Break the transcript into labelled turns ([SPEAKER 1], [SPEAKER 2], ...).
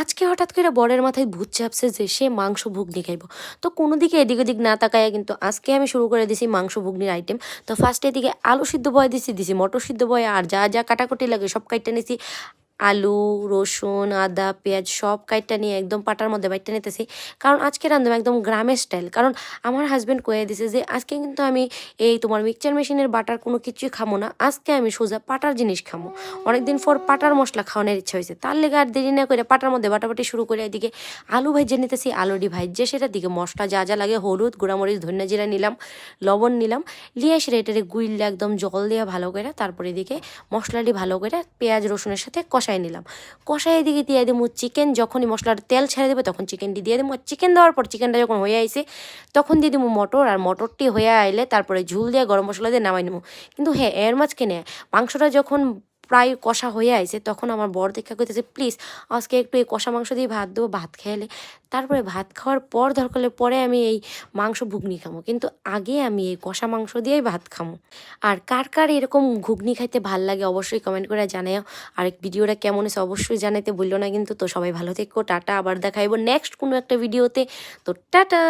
[SPEAKER 1] আজকে হঠাৎ করে বরের মাথায় ভূত চাপছে যে সে মাংস ঘুগনি খাইব। তো কোনো দিকে এদিক ওদিক না তাকায়া কিন্তু আজকে আমি শুরু করে দিছি মাংস ঘুগনির আইটেম। তো ফার্স্টে এদিকে আলু সিদ্ধ বয়ে দিছি মটর সিদ্ধ বয়ে আর যা যা কাটাকুটি লাগে সব কাইটটা নিছি। আলু, রসুন, আদা, পেঁয়াজ সব কাইটটা নিয়ে একদম পাটার মধ্যে বাইটটা নিতেছি। কারণ আজকে রান্ধব একদম গ্রামের স্টাইল। কারণ আমার হাজব্যান্ড কয়ে দিছে যে আজকে কিন্তু আমি এই তোমার মিক্সচার মেশিনের বাটার কোনো কিছুই খামো না। আজকে আমি সোজা পাটার জিনিস খামো। অনেকদিন পর পাটার মশলা খাওয়ানোর ইচ্ছা হয়েছে। তার লেগে আর দেরি না করে পাটার মধ্যে বাটাবাটি শুরু করে এদিকে আলু ভাইজে নিতেছি। আলুটি ভাইজে সেটার দিকে মশলা যা যা লাগে হলুদ, গুঁড়ামরিচ, ধনিয়া জিরা নিলাম, লবণ নিলাম। লিয়ে সেটা এটারে গুইল্লা একদম জল দিয়ে ভালো করে তারপরে এদিকে মশলাটি ভালো করে পেঁয়াজ রসুনের সাথে কষাই নিলাম। কষাই এদিকে দিয়ে দেবো চিকেন। যখনই মশলার তেল ছেড়ে দেবে তখন চিকেনটি দিয়ে দেবো। চিকেন দেওয়ার পর চিকেনটা যখন হয়ে আইছে তখন দিয়ে দেবো মটর। আর মটরটি হয়ে আইলে তারপরে ঝুল দিয়ে গরম মশলা দিয়ে নামাই নেবো। কিন্তু হ্যাঁ, এর মাঝখানে মাংসটা যখন প্রায় কষা হয়ে আইছে তখন আমার বর দেখা করতেছে প্লিজ আজকে একটু এই কষা মাংস দিয়ে ভাত দেবো, ভাত খেলে তারপরে ভাত খাওয়ার পর দরকার পরে আমি এই মাংস ঘুগনি খামো, কিন্তু আগে আমি এই কষা মাংস দিয়েই ভাত খামো। আর কার কার এরকম ঘুগনি খাইতে ভাল লাগে অবশ্যই কমেন্ট করে জানাও। আর ভিডিওটা কেমন হয়েছে অবশ্যই জানাইতে বললো না কিন্তু। তো সবাই ভালো থেকো, টাটা, আবার দেখাইবো নেক্সট কোনো একটা ভিডিওতে। তো টাটা।